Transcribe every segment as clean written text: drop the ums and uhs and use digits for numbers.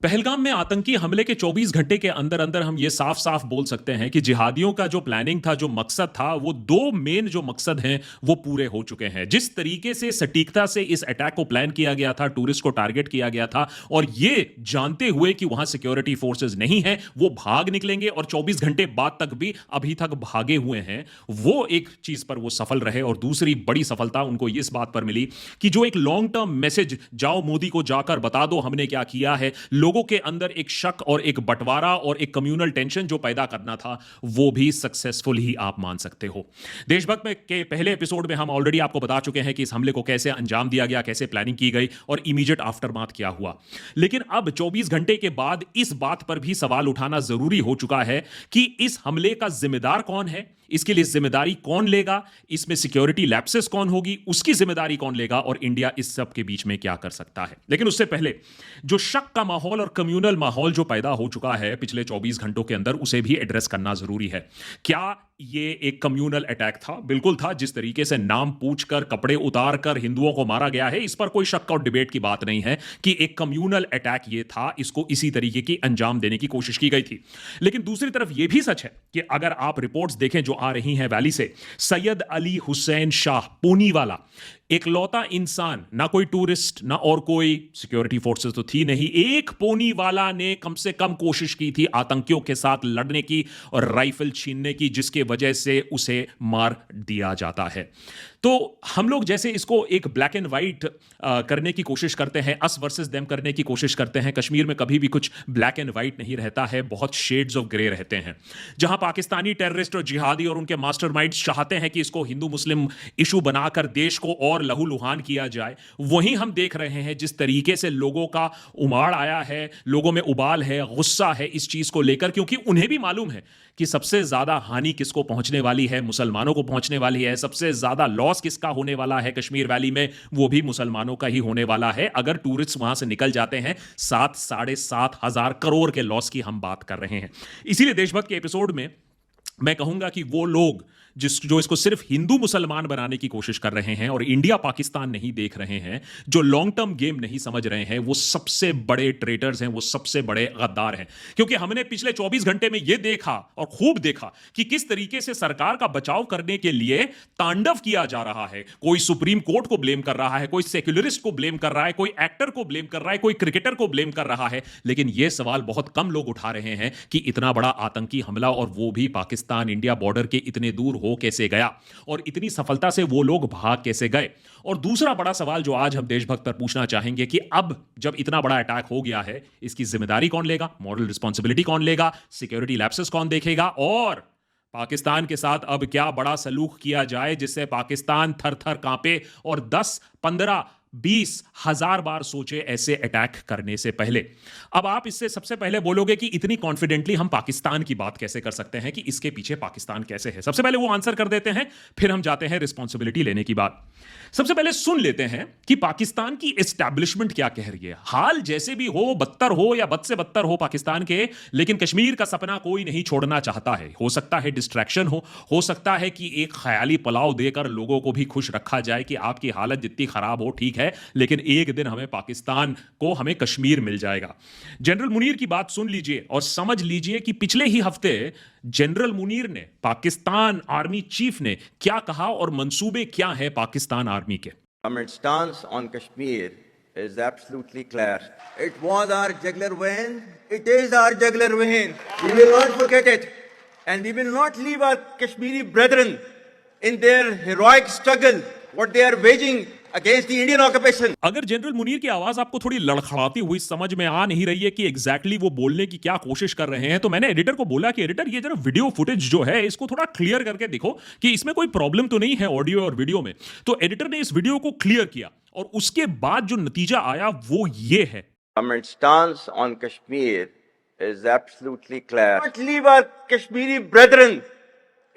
पहलगाम में आतंकी हमले के 24 घंटे के अंदर अंदर हम ये साफ साफ बोल सकते हैं कि जिहादियों का जो प्लानिंग था, जो मकसद था, वो दो मेन जो मकसद हैं वो पूरे हो चुके हैं। जिस तरीके से सटीकता से इस अटैक को प्लान किया गया था, टूरिस्ट को टारगेट किया गया था, और ये जानते हुए कि वहां सिक्योरिटी फोर्सेस नहीं है, वो भाग निकलेंगे और 24 घंटे बाद तक भी अभी तक भागे हुए हैं, वो एक चीज पर वो सफल रहे। और दूसरी बड़ी सफलता उनको इस बात पर मिली कि जो एक लॉन्ग टर्म मैसेज, जाओ मोदी को जाकर बता दो हमने क्या किया है, लोगों के अंदर एक शक और एक बंटवारा और एक कम्युनल टेंशन जो पैदा करना था, वो भी सक्सेसफुल ही आप मान सकते हो। देशभक्त में के पहले एपिसोड में हम ऑलरेडी आपको बता चुके हैं कि इस हमले को कैसे अंजाम दिया गया, कैसे प्लानिंग की गई और इमीडिएट आफ्टरमाथ क्या हुआ। लेकिन अब 24 घंटे के बाद इस बात पर भी सवाल उठाना जरूरी हो चुका है कि इस हमले का जिम्मेदार कौन है, इसके लिए जिम्मेदारी कौन लेगा, इसमें सिक्योरिटी लैप्सेस कौन होगी, उसकी जिम्मेदारी कौन लेगा, और इंडिया इस सब के बीच में क्या कर सकता है। लेकिन उससे पहले जो शक का माहौल और कम्युनल माहौल जो पैदा हो चुका है पिछले 24 घंटों के अंदर, उसे भी एड्रेस करना जरूरी है। क्या ये एक कम्युनल अटैक था? बिल्कुल था। जिस तरीके से नाम पूछकर, कपड़े उतारकर हिंदुओं को मारा गया है, इस पर कोई शक और डिबेट की बात नहीं है कि एक कम्युनल अटैक ये था, इसको इसी तरीके की अंजाम देने की कोशिश की गई थी। लेकिन दूसरी तरफ यह भी सच है कि अगर आप रिपोर्ट्स देखें जो आ रही हैं वैली से, सैयद अली हुसैन शाह पूनीवाला, एकलौता इंसान, ना कोई टूरिस्ट ना और कोई सिक्योरिटी फोर्सेस तो थी नहीं, एक पोनी वाला ने कम से कम कोशिश की थी आतंकियों के साथ लड़ने की और राइफल छीनने की, जिसके वजह से उसे मार दिया जाता है। तो हम लोग जैसे इसको एक ब्लैक एंड व्हाइट करने की कोशिश करते हैं, अस वर्सेस देम करने की कोशिश करते हैं। कश्मीर में कभी भी कुछ ब्लैक एंड व्हाइट नहीं रहता है, बहुत शेड्स ऑफ ग्रे रहते हैं। जहां पाकिस्तानी टेररिस्ट और जिहादी और उनके मास्टरमाइंड्स चाहते हैं कि इसको हिंदू मुस्लिम इशू बनाकर देश को और लहूलुहान किया जाए, वहीं हम देख रहे हैं जिस तरीके से लोगों का उमाड़ आया है, लोगों में उबाल है, गुस्सा है इस चीज को लेकर, क्योंकि उन्हें भी मालूम है कि सबसे ज्यादा हानि किसको पहुंचने वाली है, मुसलमानों को पहुंचने वाली है। सबसे ज्यादा लॉस किसका होने वाला है कश्मीर वैली में, वो भी मुसलमानों का ही होने वाला है। अगर टूरिस्ट वहां से निकल जाते हैं, 7-7.5 करोड़ के लॉस की हम बात कर रहे हैं। इसीलिए देशभक्त के एपिसोड में मैं कहूंगा कि वो लोग जो इसको सिर्फ हिंदू मुसलमान बनाने की कोशिश कर रहे हैं और इंडिया पाकिस्तान नहीं देख रहे हैं, जो लॉन्ग टर्म गेम नहीं समझ रहे हैं, वो सबसे बड़े ट्रेटर्स हैं, वो सबसे बड़े गद्दार हैं। क्योंकि हमने पिछले 24 घंटे में यह देखा और खूब देखा कि किस तरीके से सरकार का बचाव करने के लिए तांडव किया जा रहा है। कोई सुप्रीम कोर्ट को ब्लेम कर रहा है, कोई सेक्युलरिस्ट को ब्लेम कर रहा है, कोई एक्टर को ब्लेम कर रहा है, कोई क्रिकेटर को ब्लेम कर रहा है। लेकिन यह सवाल बहुत कम लोग उठा रहे हैं कि इतना बड़ा आतंकी हमला, और वो भी पाकिस्तान इंडिया बॉर्डर के इतने दूर हो कैसे गया, और इतनी सफलता से वो लोग भाग कैसे गए। और दूसरा बड़ा सवाल जो आज हम देशभक्त पर पूछना चाहेंगे कि अब जब इतना बड़ा अटैक हो गया है, इसकी जिम्मेदारी कौन लेगा, मॉरल रिस्पांसिबिलिटी कौन लेगा, सिक्योरिटी लैप्सेस कौन देखेगा, और पाकिस्तान के साथ अब क्या बड़ा सलूक किया जाए जिससे पाकिस्तान थर थर कांपे और 10, 15, 20 हजार बार सोचे ऐसे अटैक करने से पहले। अब आप इससे सबसे पहले बोलोगे कि इतनी कॉन्फिडेंटली हम पाकिस्तान की बात कैसे कर सकते हैं, कि इसके पीछे पाकिस्तान कैसे है। सबसे पहले वो आंसर कर देते हैं, फिर हम जाते हैं रिस्पांसिबिलिटी लेने की बात। सबसे पहले सुन लेते हैं कि पाकिस्तान की एस्टैब्लिशमेंट क्या कह रही है। हाल जैसे भी हो, बदतर हो या बद से बदतर हो पाकिस्तान के, लेकिन कश्मीर का सपना कोई नहीं छोड़ना चाहता है। हो सकता है डिस्ट्रैक्शन हो सकता है कि एक ख्याली पुलाव देकर लोगों को भी खुश रखा जाए कि आपकी हालत जितनी खराब हो ठीक है, लेकिन एक दिन हमें पाकिस्तान को, हमें कश्मीर मिल जाएगा। जनरल मुनीर की बात सुन लीजिए और समझ लीजिए कि पिछले ही हफ्ते जनरल मुनीर ने, पाकिस्तान आर्मी चीफ ने क्या कहा और मंसूबे क्या हैं पाकिस्तान आर्मी के। Our stance on Kashmir is absolutely clear. It was our jugular vein. It is our jugular vein. We will not forget it, and we will not leave our Kashmiri brethren in their heroic struggle, what they are waging against the Indian occupation. अगर general Munir की आवाज आपको थोड़ी लड़खड़ाती हुई समझ में आ नहीं रही है कि एग्जैक्टली वो बोलने की क्या कोशिश कर रहे हैं, तो मैंने एडिटर को बोला कि एडिटर ये जरा वीडियो फुटेज जो है इसको थोड़ा क्लियर करके दिखो कि इसमें कोई प्रॉब्लम तो नहीं है ऑडियो और वीडियो में। तो एडिटर ने इस वीडियो को क्लियर किया और उसके बाद जो नतीजा आया वो ये है। Our stance on Kashmir is absolutely clear. Not leave our Kashmiri brethren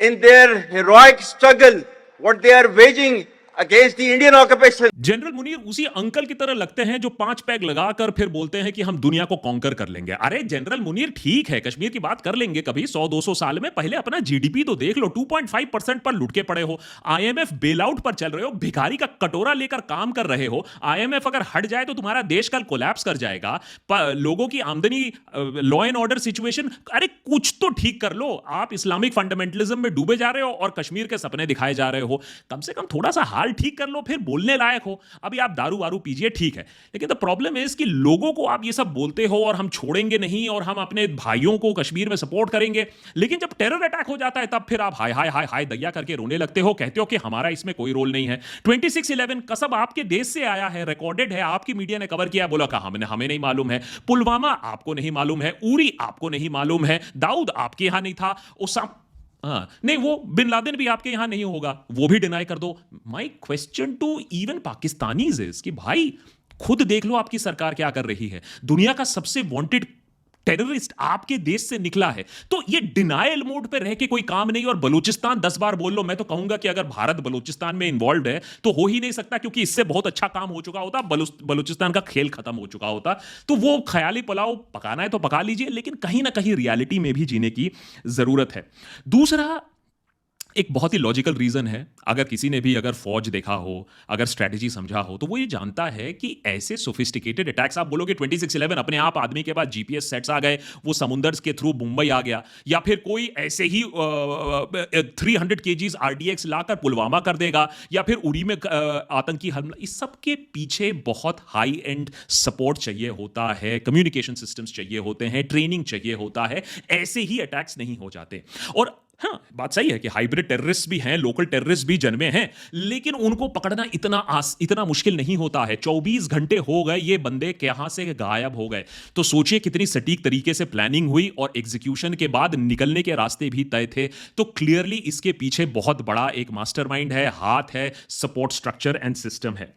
in their heroic struggle, what they are waging against the Indian occupation. General Munir उसी अंकल की तरह लगते हैं जो 5 पैग लगाकर फिर बोलते हैं कि हम दुनिया को कॉन्कर कर लेंगे। अरे जनरल मुनीर ठीक है, कश्मीर की बात कर लेंगे कभी 100-200 साल में, पहले अपना जीडीपी तो देख लो, 2.5% पर लुट के पड़े हो, आईएमएफ बेल आउट पर चल रहे हो, भिखारी का कटोरा लेकर काम कर रहे हो। आईएमएफ अगर हट जाए तो तुम्हारा देश कल कोलैप्स कर जाएगा। लोगों की आमदनी, लॉ एंड ऑर्डर सिचुएशन, अरे कुछ तो ठीक कर लो। आप इस्लामिक फंडामेंटलिज्म में डूबे जा रहे हो और कश्मीर के सपने दिखाए जा रहे हो। कम से कम थोड़ा सा हाल ठीक कर लो, फिर बोलने लायक हो। अभी आप दारू वारू पीजिए ठीक है, लेकिन द प्रॉब्लम है कि लोगों को आप ये सब बोलते हो और हम छोड़ेंगे नहीं और हम अपने भाइयों को कश्मीर में सपोर्ट करेंगे, लेकिन जब टेरर अटैक हो जाता है तब फिर आप हाय हाय हाय हाय दैया करके रोने लगते हो, कहते हो कि हमारा इसमें कोई रोल नहीं है। 26/11 कसब आपके देश से आया है, रिकॉर्डेड है, आपकी मीडिया ने कवर किया, बोला कहा हमें नहीं मालूम है, पुलवामा आपको नहीं मालूम है, उरी आपको नहीं मालूम है, दाऊद आपके यहां नहीं था, नहीं वो बिन लादेन भी आपके यहां नहीं होगा, वो भी डिनाई कर दो। My question to even Pakistanis is कि भाई खुद देख लो आपकी सरकार क्या कर रही है। दुनिया का सबसे वांटेड टेररिस्ट आपके देश से निकला है, तो ये डिनायल मोड पे रह के कोई काम नहीं। और बलूचिस्तान 10 बार बोल लो, मैं तो कहूंगा कि अगर भारत बलूचिस्तान में इन्वॉल्व है तो हो ही नहीं सकता, क्योंकि इससे बहुत अच्छा काम हो चुका होता, बलूचिस्तान का खेल खत्म हो चुका होता। तो वो ख्याली पुलाव पकाना है तो पका लीजिए, लेकिन कहीं ना कहीं रियलिटी में भी जीने की जरूरत है। दूसरा एक बहुत ही लॉजिकल रीजन है, अगर किसी ने भी अगर फौज देखा हो, अगर स्ट्रैटेजी समझा हो, तो वो ये जानता है कि ऐसे सोफिस्टिकेटेड अटैक्स, आप बोलोगे 26/11 अपने आप आदमी के पास जीपीएस सेट्स आ गए, वो समुंदर के थ्रू मुंबई आ गया, या फिर कोई ऐसे ही 300 kgs RDX लाकर पुलवामा कर देगा, या फिर उरी में आतंकी हमला, इस सब के पीछे बहुत हाई एंड सपोर्ट चाहिए होता है, कम्युनिकेशन सिस्टम्स चाहिए होते हैं, ट्रेनिंग चाहिए होता है, ऐसे ही अटैक्स नहीं हो जाते। और हाँ, बात सही है कि हाइब्रिड टेररिस्ट भी हैं, लोकल टेररिस्ट भी जन्मे हैं, लेकिन उनको पकड़ना इतना मुश्किल नहीं होता है। 24 घंटे हो गए, ये बंदे कहां से गायब हो गए, तो सोचिए कितनी सटीक तरीके से प्लानिंग हुई और एग्जीक्यूशन के बाद निकलने के रास्ते भी तय थे। तो क्लियरली इसके पीछे बहुत बड़ा एक मास्टरमाइंड है, हाथ है, सपोर्ट स्ट्रक्चर एंड सिस्टम है।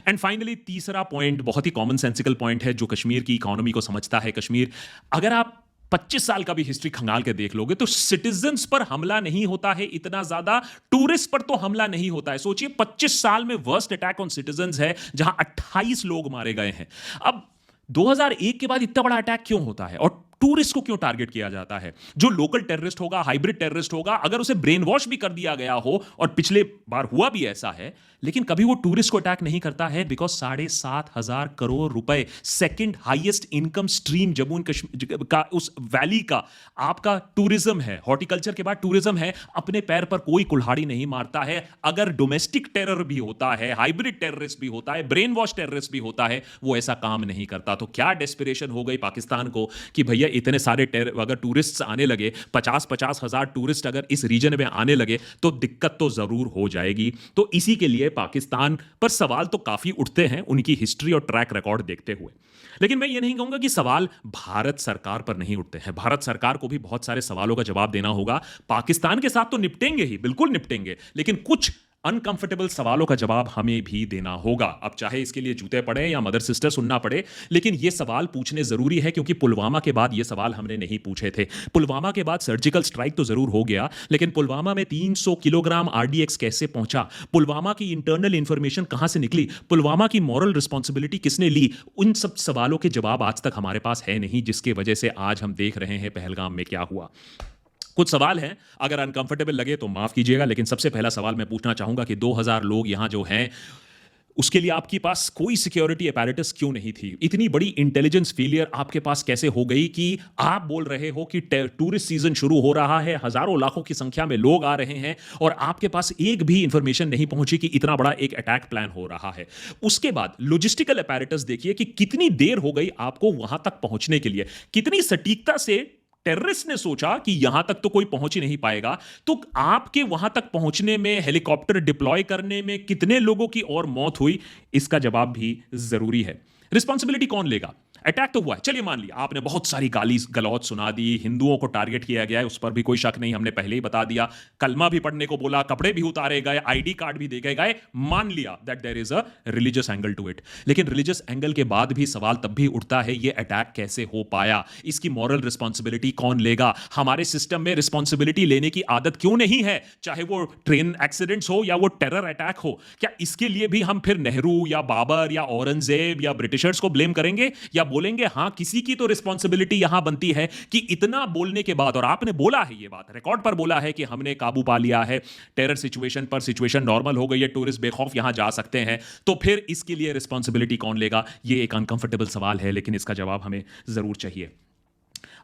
एंड फाइनली तीसरा पॉइंट बहुत ही कॉमन सेंसिकल पॉइंट है, जो कश्मीर की इकोनॉमी को समझता है। कश्मीर, अगर आप 25 साल का भी हिस्ट्री खंगाल के देख लोगे तो सिटीजन्स पर हमला नहीं होता है इतना ज्यादा, टूरिस्ट पर तो हमला नहीं होता है। सोचिए 25 साल में वर्स्ट अटैक ऑन सिटीजन्स है, जहां 28 लोग मारे गए हैं। अब 2001 के बाद इतना बड़ा अटैक क्यों होता है और टूरिस्ट को क्यों टारगेट किया जाता है? जो लोकल टेररिस्ट होगा, हाइब्रिड टेररिस्ट होगा, अगर उसे ब्रेन वॉश भी कर दिया गया हो, और पिछले बार हुआ भी ऐसा है, लेकिन कभी वो टूरिस्ट को अटैक नहीं करता है, बिकॉज 7,500 करोड़ रुपए second highest income stream Jammu and Kashmir का, उस वैली का आपका टूरिज्म है, हॉर्टिकल्चर के बाद टूरिज्म है। अपने पैर पर कोई कुल्हाड़ी नहीं मारता है। अगर डोमेस्टिक टेरर भी होता है, हाइब्रिड टेररिस्ट भी होता है, ब्रेन वॉश टेररिस्ट भी होता है, वो ऐसा काम नहीं करता। तो क्या डेस्पिरेशन हो गई पाकिस्तान को कि भैया इतने सारे अगर टूरिस्ट आने लगे, 50-50 हजार टूरिस्ट अगर इस रीजन में आने लगे, तो दिक्कत तो जरूर हो जाएगी। तो इसी के लिए पाकिस्तान पर सवाल तो काफी उठते हैं उनकी हिस्ट्री और ट्रैक रिकॉर्ड देखते हुए। लेकिन मैं ये नहीं कहूंगा कि सवाल भारत सरकार पर नहीं उठते हैं। भारत सरकार को भी बहुत सारे सवालों का जवाब देना होगा। पाकिस्तान के साथ तो निपटेंगे ही, बिल्कुल निपटेंगे, लेकिन कुछ अनकंफर्टेबल सवालों का जवाब हमें भी देना होगा। अब चाहे इसके लिए जूते पड़े या मदर सिस्टर सुनना पड़े, लेकिन ये सवाल पूछने जरूरी है, क्योंकि पुलवामा के बाद ये सवाल हमने नहीं पूछे थे। पुलवामा के बाद सर्जिकल स्ट्राइक तो जरूर हो गया, लेकिन पुलवामा में 300 किलोग्राम RDX कैसे पहुंचा? पुलवामा की इंटरनल इंफॉर्मेशन कहां से निकली? पुलवामा की मॉरल रिस्पॉन्सिबिलिटी किसने ली? उन सब सवालों के जवाब आज तक हमारे पास है नहीं, जिसकी वजह से आज हम देख रहे हैं पहलगाम में क्या हुआ। कुछ सवाल हैं, अगर अनकंफर्टेबल लगे तो माफ कीजिएगा, लेकिन सबसे पहला सवाल मैं पूछना चाहूंगा कि 2000 लोग यहां जो हैं, उसके लिए आपके पास कोई सिक्योरिटी अपैरेटस क्यों नहीं थी? इतनी बड़ी इंटेलिजेंस फेलियर आपके पास कैसे हो गई कि आप बोल रहे हो कि टूरिस्ट सीजन शुरू हो रहा है, हजारों लाखों की संख्या में लोग आ रहे हैं, और आपके पास एक भी इंफॉर्मेशन नहीं पहुंची कि इतना बड़ा एक अटैक प्लान हो रहा है? उसके बाद लॉजिस्टिकल अपैरेटस देखिए कि कितनी देर हो गई आपको वहां तक पहुंचने के लिए, कितनी सटीकता से टेररिस्ट ने सोचा कि यहां तक तो कोई पहुंच ही नहीं पाएगा। तो आपके वहां तक पहुंचने में, हेलीकॉप्टर डिप्लॉय करने में कितने लोगों की और मौत हुई, इसका जवाब भी जरूरी है। रिस्पॉन्सिबिलिटी कौन लेगा? अटैक तो हुआ है, चलिए मान लिया आपने बहुत सारी गाली गलौज सुना दी, हिंदुओं को टारगेट किया गया है, उस पर भी कोई शक नहीं, हमने पहले ही बता दिया, कलमा भी पढ़ने को बोला, कपड़े भी उतारे गए, आईडी कार्ड भी देखे गए, मान लिया that there is a religious angle to it. लेकिन रिलीजियस एंगल के बाद भी सवाल तब भी उठता है, ये अटैक कैसे हो पाया, इसकी मॉरल रिस्पॉन्सिबिलिटी कौन लेगा? हमारे सिस्टम में रिस्पॉन्सिबिलिटी लेने की आदत क्यों नहीं है, चाहे वो ट्रेन एक्सीडेंट्स हो या वो टेरर अटैक हो? क्या इसके लिए भी हम फिर नेहरू या बाबर या औरंगजेब या ब्रिटिशर्स को ब्लेम करेंगे, या बोलेंगे हां किसी की तो रिस्पॉन्सिबिलिटी यहां बनती है कि इतना बोलने के बाद, और आपने बोला है ये बात, रिकॉर्ड पर बोला है कि हमने काबू पा लिया है टेरर सिचुएशन पर, सिचुएशन नॉर्मल हो गई है, टूरिस्ट बेखौफ यहां जा सकते हैं, तो फिर इसके लिए रिस्पॉन्सिबिलिटी कौन लेगा? ये एक अनकंफर्टेबल सवाल है, लेकिन इसका जवाब हमें जरूर चाहिए।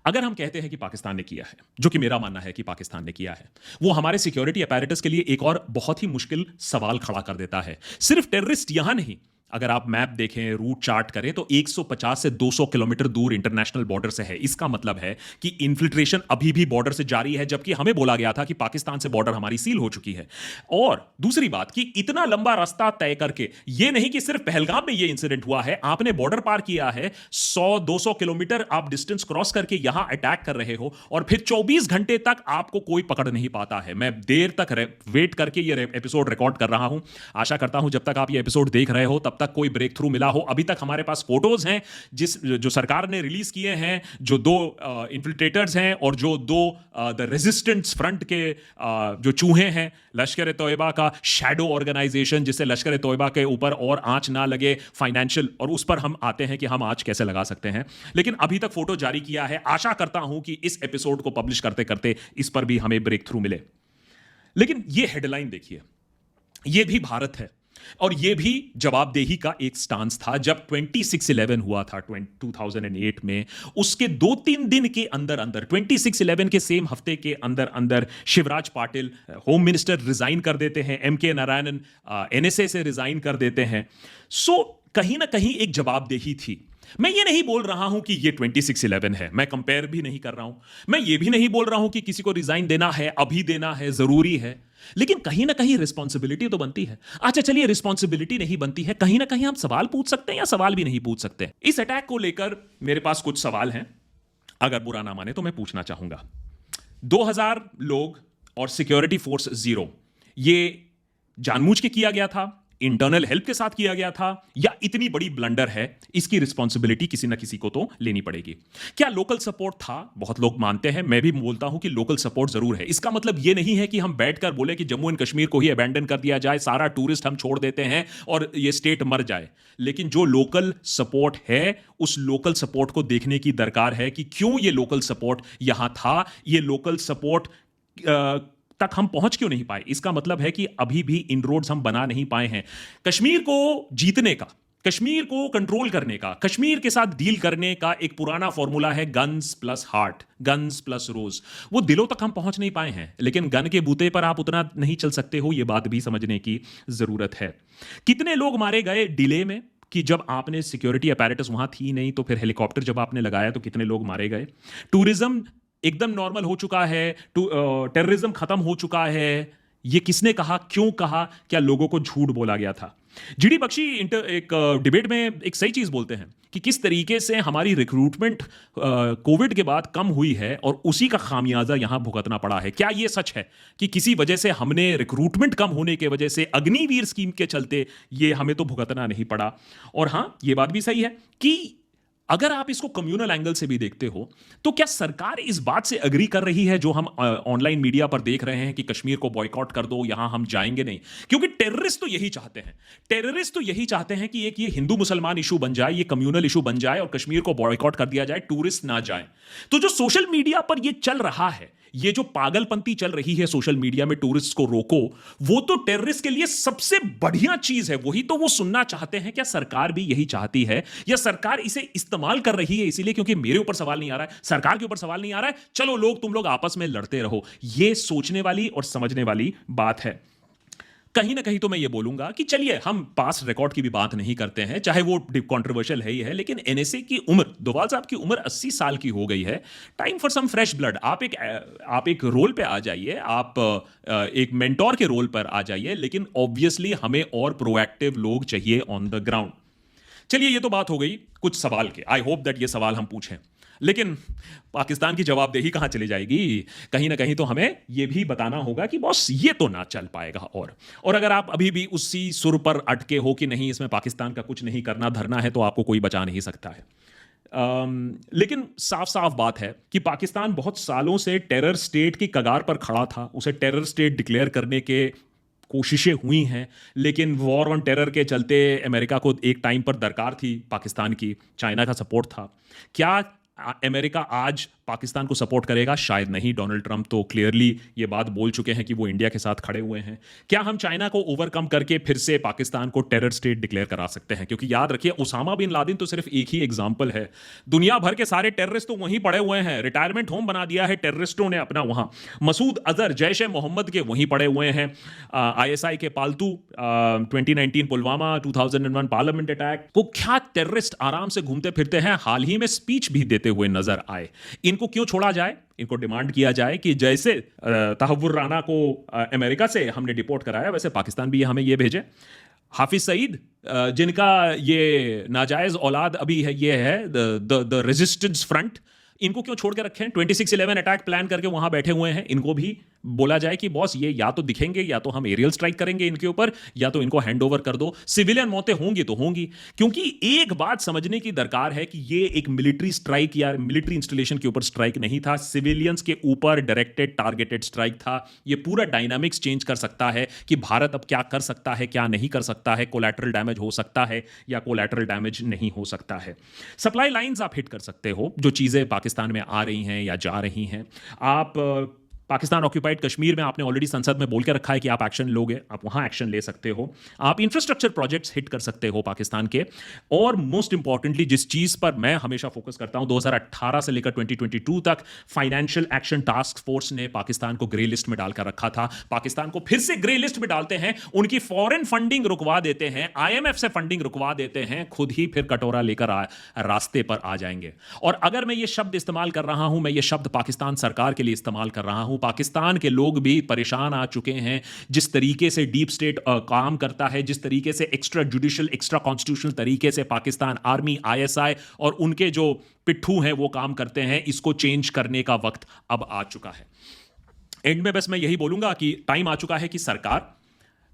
अगर हम कहते हैं कि पाकिस्तान ने किया है, जो कि मेरा मानना है कि पाकिस्तान ने किया है, वो हमारे सिक्योरिटी अपैरेटस के लिए एक और बहुत ही मुश्किल सवाल खड़ा कर देता है। सिर्फ टेररिस्ट यहां नहीं, अगर आप मैप देखें, रूट चार्ट करें, तो 150 से 200 किलोमीटर दूर इंटरनेशनल बॉर्डर से है। इसका मतलब है कि इन्फिल्ट्रेशन अभी भी बॉर्डर से जारी है, जबकि हमें बोला गया था कि पाकिस्तान से बॉर्डर हमारी सील हो चुकी है। और दूसरी बात कि इतना लंबा रास्ता तय करके, यह नहीं कि सिर्फ पहलगाम में यह इंसिडेंट हुआ है, आपने बॉर्डर पार किया है, 100-200 किलोमीटर आप डिस्टेंस क्रॉस करके यहां अटैक कर रहे हो, और फिर 24 घंटे तक आपको कोई पकड़ नहीं पाता है। मैं देर तक वेट करके ये एपिसोड रिकॉर्ड कर रहा हूं, आशा करता हूं जब तक आप ये एपिसोड देख रहे हो तब तक कोई ब्रेक थ्रू मिला हो। अभी तक हमारे पास फोटोज हैं जो सरकार ने रिलीज किए हैं, जो 2 इन्फिल्ट्रेटर्स हैं और जो 2 द रेजिस्टेंस फ्रंट के जो चूहे हैं, लश्कर ए तोयबा का शैडो ऑर्गेनाइजेशन, जिससे लश्कर ए तोयबा के ऊपर और आंच ना लगे फाइनेंशियल, और उस पर हम आते हैं कि हम आंच कैसे लगा सकते हैं। लेकिन अभी तक फोटो जारी किया है, आशा करता हूं कि इस एपिसोड को पब्लिश करते करते इस पर भी हमें ब्रेक थ्रू मिले। लेकिन यह हेडलाइन देखिए, यह भी भारत है, और यह भी जवाबदेही का एक स्टांस था। जब 26/11 हुआ था 2008 में, उसके 2-3 दिन के अंदर अंदर, 26/11 के सेम हफ्ते के अंदर अंदर Shivraj Patil home minister resign कर देते हैं, MK नारायणन NSA से रिजाइन कर देते हैं। सो कहीं ना कहीं एक जवाबदेही थी। मैं ये नहीं बोल रहा हूं कि ये 26/11 है, मैं कंपेयर भी नहीं कर रहा हूं, मैं ये भी नहीं बोल रहा हूं कि किसी को रिजाइन देना है, अभी देना है, जरूरी है, लेकिन कहीं ना कहीं रिस्पॉन्सिबिलिटी तो बनती है। अच्छा चलिए, रिस्पॉन्सिबिलिटी नहीं बनती है, कहीं ना कहीं हम सवाल पूछ सकते हैं या सवाल भी नहीं पूछ सकते। इस अटैक को लेकर मेरे पास कुछ सवाल हैं, अगर बुरा ना माने तो मैं पूछना चाहूंगा। 2000 लोग और सिक्योरिटी फोर्स 0, ये जानबूझ के किया गया था, इंटरनल हेल्प के साथ किया गया था, या इतनी बड़ी ब्लंडर है, इसकी रिस्पॉन्सिबिलिटी किसी ना किसी को तो लेनी पड़ेगी? क्या लोकल सपोर्ट था? बहुत लोग मानते हैं, मैं भी बोलता हूं कि लोकल सपोर्ट जरूर है। इसका मतलब यह नहीं है कि हम बैठकर बोले कि जम्मू एंड कश्मीर को ही अबैंडन कर दिया जाए, सारा टूरिस्ट हम छोड़ देते हैं और ये स्टेट मर जाए। लेकिन जो लोकल सपोर्ट है, उस लोकल सपोर्ट को देखने की दरकार है कि क्यों ये लोकल सपोर्ट यहां था, ये लोकल सपोर्ट तक हम पहुंच क्यों नहीं पाए। इसका मतलब है कि अभी भी इनरोड्स हम बना नहीं पाए हैं। कश्मीर को जीतने का, कश्मीर को कंट्रोल करने का, कश्मीर के साथ डील करने का एक पुराना फॉर्मूला है guns plus heart, guns plus rose. वो दिलों तक हम पहुंच नहीं पाए हैं, लेकिन गन के बूते पर आप उतना नहीं चल सकते हो, ये बात भी समझने की जरूरत है। कितने लोग मारे गए डिले में, कि जब आपने सिक्योरिटी अपैरेटस वहां थी नहीं, तो फिर हेलीकॉप्टर जब आपने लगाया तो कितने लोग मारे गए। टूरिज्म एकदम नॉर्मल हो चुका है, टेररिज्म खत्म हो चुका है, ये किसने कहा, क्यों कहा, क्या लोगों को झूठ बोला गया था? जीडी बख्शी एक डिबेट में एक सही चीज बोलते हैं कि किस तरीके से हमारी रिक्रूटमेंट कोविड के बाद कम हुई है और उसी का खामियाजा यहां भुगतना पड़ा है। क्या यह सच है कि किसी वजह से हमने रिक्रूटमेंट कम होने के वजह से अग्निवीर स्कीम के चलते ये हमें तो भुगतना नहीं पड़ा? और हां, यह बात भी सही है कि अगर आप इसको कम्युनल एंगल से भी देखते हो, तो क्या सरकार इस बात से अग्री कर रही है, जो हम ऑनलाइन मीडिया पर देख रहे हैं, कि कश्मीर को बॉयकॉट कर दो, यहां हम जाएंगे नहीं? क्योंकि टेररिस्ट तो यही चाहते हैं, टेररिस्ट तो यही चाहते हैं कि एक ये हिंदू मुसलमान इशू बन जाए, ये कम्युनल इशू बन जाए और कश्मीर को बॉयकॉट कर दिया जाए, टूरिस्ट ना जाए। तो जो सोशल मीडिया पर ये चल रहा है, ये जो पागलपंती चल रही है सोशल मीडिया में, टूरिस्ट को रोको, वो तो टेररिस्ट के लिए सबसे बढ़िया चीज है, वही तो वो सुनना चाहते हैं। क्या सरकार भी यही चाहती है, या सरकार इसे इस्तेमाल कर रही है इसीलिए क्योंकि मेरे ऊपर सवाल नहीं आ रहा है, सरकार के ऊपर सवाल नहीं आ रहा है, चलो लोग, तुम लोग आपस में लड़ते रहो? ये सोचने वाली और समझने वाली बात है। कहीं ना कहीं तो मैं ये बोलूंगा कि चलिए हम पास रिकॉर्ड की भी बात नहीं करते हैं, चाहे वो कंट्रोवर्शियल है ही है, लेकिन NSA की उम्र, डोभाल साहब की उम्र 80 साल की हो गई है। Time for some fresh blood. आप एक रोल पे आ जाइए, आप एक मेंटोर के रोल पर आ जाइए, लेकिन ऑब्वियसली हमें और प्रोएक्टिव लोग चाहिए ऑन द ग्राउंड। चलिए, ये तो बात हो गई कुछ सवाल के। आई होप दैट ये सवाल हम पूछें, लेकिन पाकिस्तान की जवाबदेही कहां चली जाएगी? कहीं ना कहीं तो हमें यह भी बताना होगा कि बॉस ये तो ना चल पाएगा। और अगर आप अभी भी उसी सुर पर अटके हो कि नहीं, इसमें पाकिस्तान का कुछ नहीं करना धरना है, तो आपको कोई बचा नहीं सकता है। लेकिन साफ साफ बात है कि पाकिस्तान बहुत सालों से टेरर स्टेट की कगार पर खड़ा था। उसे टेरर स्टेट डिक्लेयर करने के कोशिशें हुई हैं, लेकिन वॉर ऑन टेरर के चलते अमेरिका को एक टाइम पर दरकार थी पाकिस्तान की, चाइना का सपोर्ट था। क्या अमेरिका आज पाकिस्तान को सपोर्ट करेगा? शायद नहीं। डोनाल्ड ट्रंप तो क्लियरली ये बात बोल चुके हैं कि वो इंडिया के साथ खड़े हुए हैं। क्या हम चाइना को ओवरकम करके फिर से पाकिस्तान को टेरर स्टेट डिक्लेयर करा सकते हैं? क्योंकि याद रखिए, उसामा बिन लादेन तो सिर्फ एक ही एग्जाम्पल है। दुनिया भर के सारे टेररिस्ट तो वहीं पड़े हुए हैं। रिटायरमेंट होम बना दिया है टेररिस्टों ने अपना वहां। मसूद अजहर, जैश ए मोहम्मद के वहीं पड़े हुए हैं। ISI के पालतू 2019 पुलवामा, 2001 पार्लियामेंट अटैक, कुख्यात टेररिस्ट आराम से घूमते फिरते हैं। हाल ही में स्पीच भी देते हुए नजर आए। इनको क्यों छोड़ा जाए? इनको डिमांड किया जाए कि जैसे तहव्वुर राना को अमेरिका से हमने डिपोर्ट कराया, वैसे पाकिस्तान भी हमें ये भेजे। हाफिज सईद, जिनका ये नाजायज औलाद अभी है, ये है द रेजिस्टेंस फ्रंट, इनको क्यों छोड़ के रखें? 26/11 अटैक प्लान करके वहां बैठे हुए हैं। इनको भी बोला जाए कि बॉस ये या तो दिखेंगे, या तो हम एरियल स्ट्राइक करेंगे इनके ऊपर, या तो इनको हैंड ओवर कर दो। सिविलियन मौतें होंगी तो होंगी, क्योंकि एक बात समझने की दरकार है कि ये एक मिलिट्री स्ट्राइक या मिलिट्री इंस्टॉलेशन के ऊपर स्ट्राइक नहीं था, सिविलियंस के ऊपर डायरेक्टेड टारगेटेड स्ट्राइक था। ये पूरा डायनामिक्स चेंज कर सकता है कि भारत अब क्या कर सकता है, क्या नहीं कर सकता है। कोलैटरल डैमेज हो सकता है या कोलैटरल डैमेज नहीं हो सकता है। सप्लाई लाइंस आप हिट कर सकते हो, जो चीजें पाकिस्तान में आ रही हैं या जा रही हैं। आप पाकिस्तान ऑक्यूपाइड कश्मीर में आपने ऑलरेडी संसद में बोल के रखा है कि आप एक्शन लोगे, आप वहां एक्शन ले सकते हो। आप इंफ्रास्ट्रक्चर प्रोजेक्ट्स हिट कर सकते हो पाकिस्तान के। और मोस्ट इंपॉर्टेंटली, जिस चीज पर मैं हमेशा फोकस करता हूं, 2018 से लेकर 2022 तक फाइनेंशियल एक्शन टास्क फोर्स ने पाकिस्तान को ग्रे लिस्ट में डालकर रखा था। पाकिस्तान को फिर से ग्रे लिस्ट में डालते हैं, उनकी फॉरेन फंडिंग रुकवा देते हैं, IMF से फंडिंग रुकवा देते हैं, खुद ही फिर कटोरा लेकर रास्ते पर आ जाएंगे। और अगर मैं ये शब्द इस्तेमाल कर रहा हूं, मैं ये शब्द पाकिस्तान सरकार के लिए इस्तेमाल कर रहा हूं। पाकिस्तान के लोग भी परेशान आ चुके हैं जिस तरीके से डीप स्टेट काम करता है, जिस तरीके से एक्स्ट्रा जुडिशियल, एक्स्ट्रा कॉन्स्टिट्यूशनल तरीके से पाकिस्तान आर्मी, ISI और उनके जो पिट्ठू हैं वो काम करते हैं। इसको चेंज करने का वक्त अब आ चुका है। एंड में बस मैं यही बोलूंगा कि टाइम आ चुका है कि सरकार,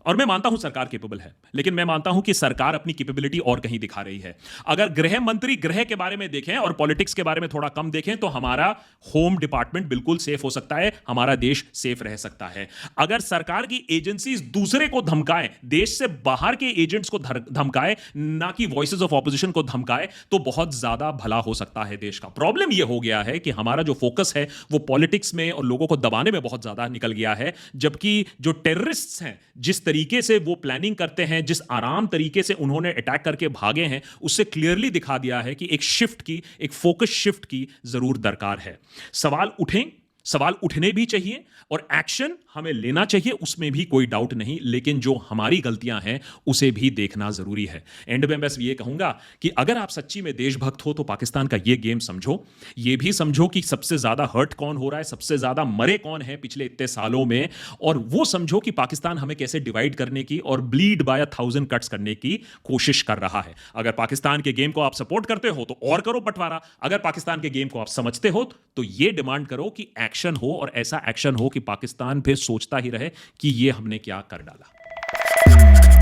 और मैं मानता हूं सरकार कैपेबल है, लेकिन मैं मानता हूं कि सरकार अपनी कैपेबिलिटी और कहीं दिखा रही है। अगर गृह मंत्री गृह के बारे में देखें और पॉलिटिक्स के बारे में थोड़ा कम देखें, तो हमारा होम डिपार्टमेंट बिल्कुल सेफ हो सकता है, हमारा देश सेफ रह सकता है। अगर सरकार की एजेंसीज दूसरे को धमकाएं, देश से बाहर के एजेंट्स को धमकाए, ना कि वॉइसेस ऑफ ऑपोजिशन को धमकाए, तो बहुत ज्यादा भला हो सकता है देश का। प्रॉब्लम यह हो गया है कि हमारा जो फोकस है वो पॉलिटिक्स में और लोगों को दबाने में बहुत ज्यादा निकल गया है, जबकि जो टेररिस्ट्स हैं, जिस तरीके से वो प्लानिंग करते हैं, जिस आराम तरीके से उन्होंने अटैक करके भागे हैं, उससे क्लियरली दिखा दिया है कि एक शिफ्ट की, एक फोकस शिफ्ट की जरूर दरकार है। सवाल उठें, सवाल उठने भी चाहिए और एक्शन हमें लेना चाहिए, उसमें भी कोई डाउट नहीं, लेकिन जो हमारी गलतियां हैं उसे भी देखना जरूरी है। एंड में बस ये कहूंगा कि अगर आप सच्ची में देशभक्त हो तो पाकिस्तान का ये गेम समझो, ये भी समझो कि सबसे ज्यादा हर्ट कौन हो रहा है, सबसे ज्यादा मरे कौन है पिछले इतने सालों में, और वो समझो कि पाकिस्तान हमें कैसे डिवाइड करने की और ब्लीड बाय 1000 कट्स करने की कोशिश कर रहा है। अगर पाकिस्तान के गेम को आप सपोर्ट करते हो तो और करो बंटवारा, अगर पाकिस्तान के गेम को आप समझते हो तो ये डिमांड करो कि एक्शन हो, और ऐसा एक्शन हो कि पाकिस्तान फिर सोचता ही रहे कि ये हमने क्या कर डाला।